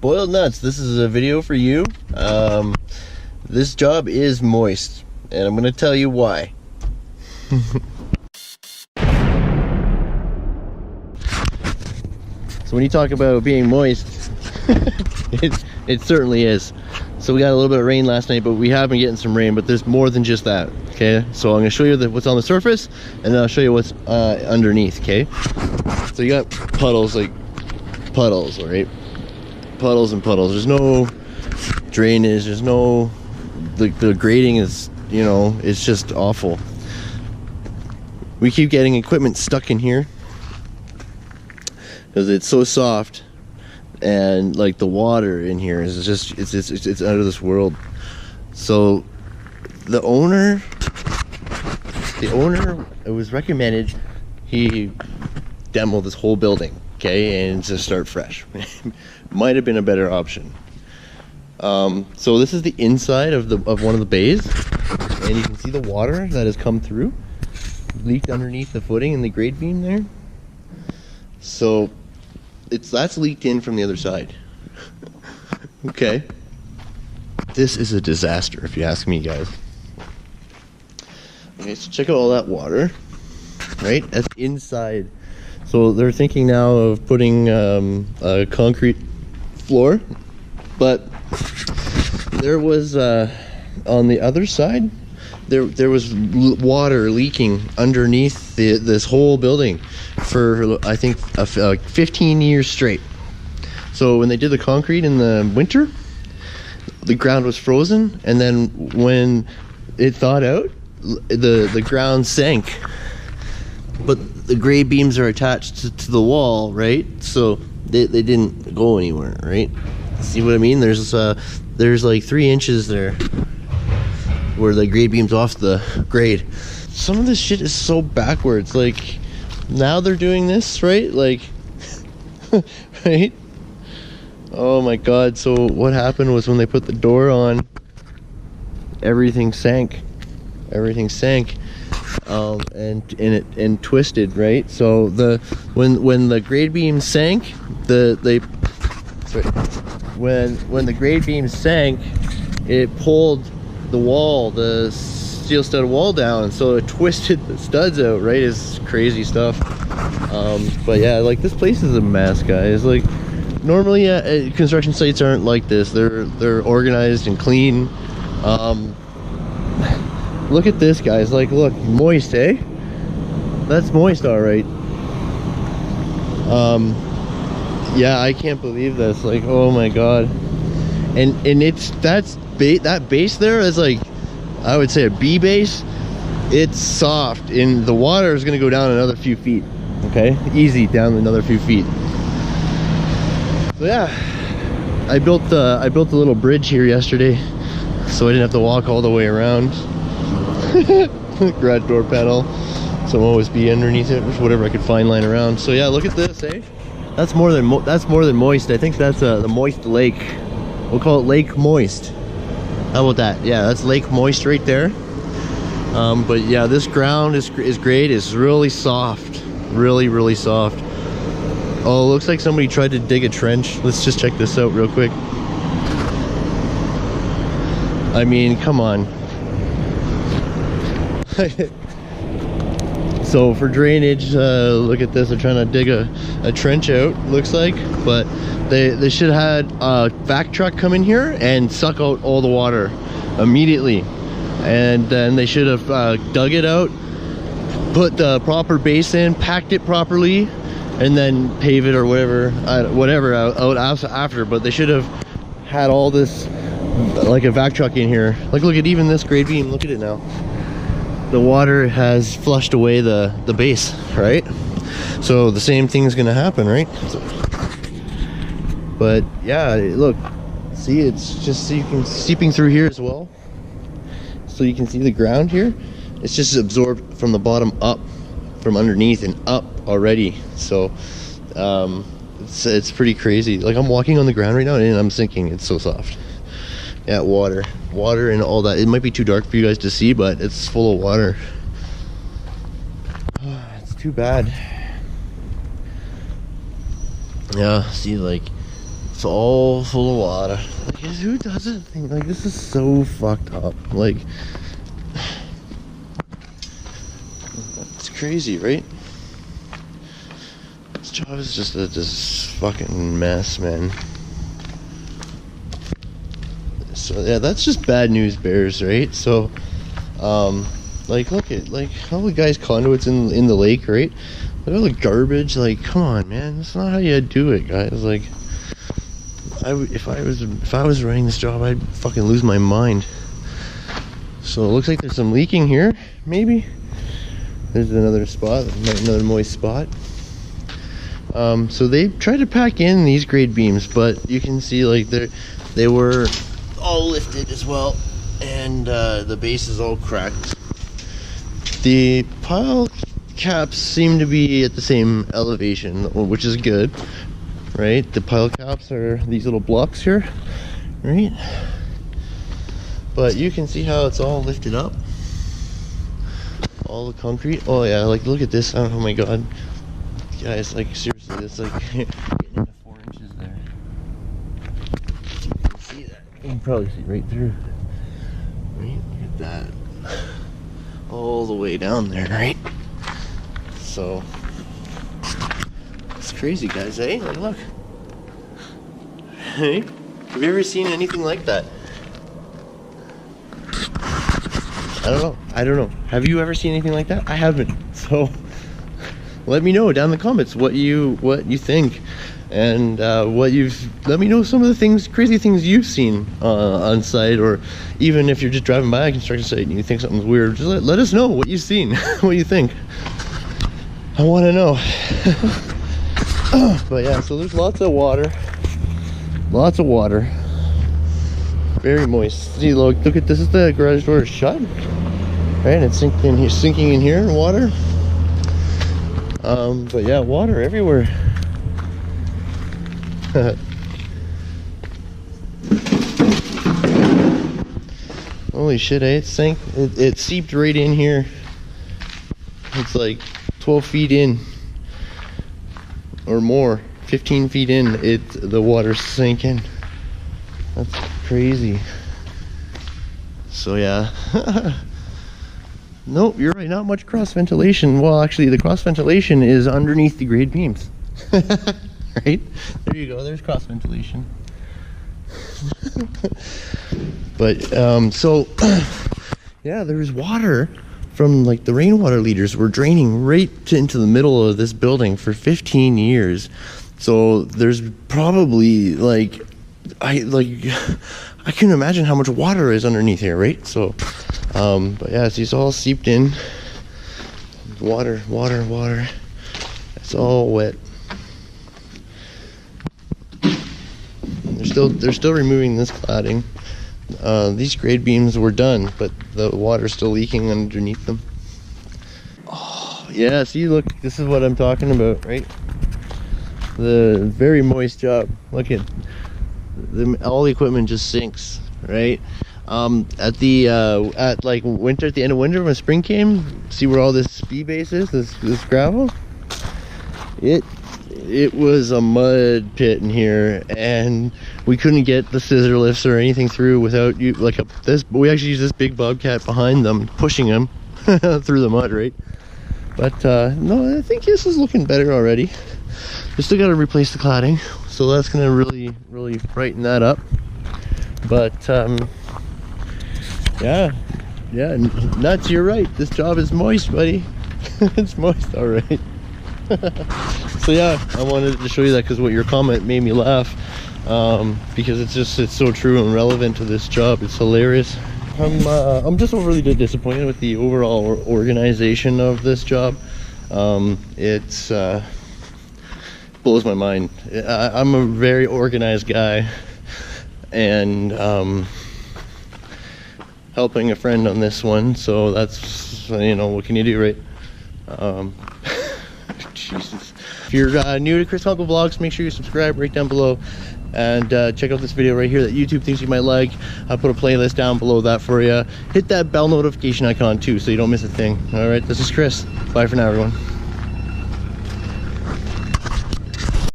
Boiled nuts, this is a video for you. This job is moist, and I'm gonna tell you why. So when you talk about being moist, it certainly is. So we got a little bit of rain last night, but we have been getting some rain, but there's more than just that, okay? So I'm gonna show you what's on the surface, and then I'll show you what's underneath, okay? So you got puddles, like puddles, right? Puddles and puddles. There's no drainage, there's no, the grading is, you know, it's just awful. We keep getting equipment stuck in here because it's so soft, and like the water in here is just it's out of this world. So the owner it was recommended he demo this whole building, okay, and just start fresh. Might have been a better option. So this is the inside of one of the bays, and you can see the water that has come through, leaked underneath the footing and the grade beam there. So that's leaked in from the other side. Okay, this is a disaster if you ask me, guys. Okay, so check out all that water, right? That's inside. So they're thinking now of putting a concrete floor, but there was on the other side there was water leaking underneath this whole building for I think 15 years straight. So when they did the concrete in the winter, the ground was frozen, and then when it thawed out, the ground sank. But the grade beams are attached to the wall, right? So they didn't go anywhere, right? See what I mean? There's like 3 inches there where the grade beam's off the grade. Some of this shit is so backwards. Like, now they're doing this, right? Like, right? Oh my god. So what happened was when they put the door on, everything sank. Everything sank. And twisted, right? So when the grade beam sank, when the grade beam sank, it pulled the wall, the steel stud wall down, so it twisted the studs out, right? It's crazy stuff. But yeah, like, this place is a mess, guys. Like, normally, yeah, construction sites aren't like this. They're organized and clean. Look at this, guys. Like, look, moist, eh? That's moist, all right. Yeah, I can't believe this. Like, oh my god. And that base there is, like, I would say a B base. It's soft, and the water is gonna go down another few feet. Okay, easy down another few feet. So yeah, I built a little bridge here yesterday, so I didn't have to walk all the way around. Garage door panel, so I'm OSB underneath it, whatever I could find lying around. So yeah, look at this, eh? That's more than moist. I think that's the moist lake. We'll call it Lake Moist. How about that? Yeah, that's Lake Moist right there. But yeah, this ground is great. It's really soft, really soft. Oh, looks like somebody tried to dig a trench. Let's just check this out real quick. I mean, come on. So for drainage, look at this. They're trying to dig a trench out, looks like, but they should have had a vac truck come in here and suck out all the water immediately, and then they should have dug it out, put the proper base in, packed it properly, and then pave it or whatever out after. But they should have had all this, like a vac truck in here. Like, look at even this grade beam. Look at it now. The water has flushed away the base, right? So the same thing's gonna happen, right? But yeah, look, see, it's just, so you can seeping through here as well, so you can see the ground here. It's just absorbed from the bottom up, from underneath and up already. So it's pretty crazy. Like, I'm walking on the ground right now and I'm sinking. It's so soft. Yeah, water and all that. It might be too dark for you guys to see, but it's full of water. It's too bad. Yeah, see, like, It's all full of water. Like, who doesn't think, like, this is so fucked up. Like, it's crazy, right? This job is just a fucking mess, man. So yeah, that's just bad news bears, right? So like, look at, like, all the guys' conduits in the lake, right? Look at all the garbage. Like, come on, man, that's not how you do it, guys. Like, if I was running this job, I'd fucking lose my mind. So it looks like there's some leaking here, maybe. There's another spot, another moist spot. So they tried to pack in these grade beams, but you can see, like, they were all lifted as well, and the base is all cracked. The pile caps seem to be at the same elevation, which is good, right? The pile caps are these little blocks here, right? But you can see how it's all lifted up, all the concrete. Oh yeah, like, look at this. Oh my god, guys, like, seriously, it's like getting into 4 inches there. You can see that. You can probably see right through. Right? Look at that. All the way down there, right? So it's crazy, guys, eh? Like, look. Hey, have you ever seen anything like that? I don't know. Have you ever seen anything like that? I haven't. So let me know down in the comments what you think, and let me know some of the things, crazy things you've seen on site, or even if you're just driving by a construction site and you think something's weird, just let us know what you've seen. What you think. I want to know. But yeah, so there's lots of water, very moist. See, look at this. Is the garage door shut, right? And it's sinking in here in water. But yeah, water everywhere. Holy shit, eh? It seeped right in here. It's like 12 feet in or more, 15 feet in, the water sank in. That's crazy. So yeah. Nope, you're right, not much cross ventilation. Well, actually, the cross ventilation is underneath the grade beams. Right? There you go, there's cross ventilation. But so yeah, there's water from, like, the rainwater leaders were draining right into the middle of this building for 15 years. So there's probably, like, I couldn't imagine how much water is underneath here, right? So but yeah, it's all seeped in. Water. It's all wet. They're still removing this cladding. These grade beams were done, but the water's still leaking underneath them. Oh yeah, see, look, this is what I'm talking about, right? The very moist job. Look at all the equipment just sinks, right? At like winter, at the end of winter when spring came, see where all this speed base is, this gravel? It was a mud pit in here, and we couldn't get the scissor lifts or anything through without we actually used this big bobcat behind them, pushing them through the mud, right? But no, I think this is looking better already. We still got to replace the cladding, so that's gonna really brighten that up. But yeah, nuts, you're right, this job is moist, buddy. It's moist, all right. So yeah, I wanted to show you that because what your comment made me laugh, because it's so true and relevant to this job. It's hilarious. I'm just overly disappointed with the overall organization of this job. It's blows my mind. I'm a very organized guy, and helping a friend on this one, so that's, you know, what can you do, right? Jesus. If you're new to ChrisKonkleVlogs, make sure you subscribe right down below, and check out this video right here that YouTube thinks you might like. I'll put a playlist down below that for you. Hit that bell notification icon too so you don't miss a thing. Alright, this is Chris. Bye for now, everyone.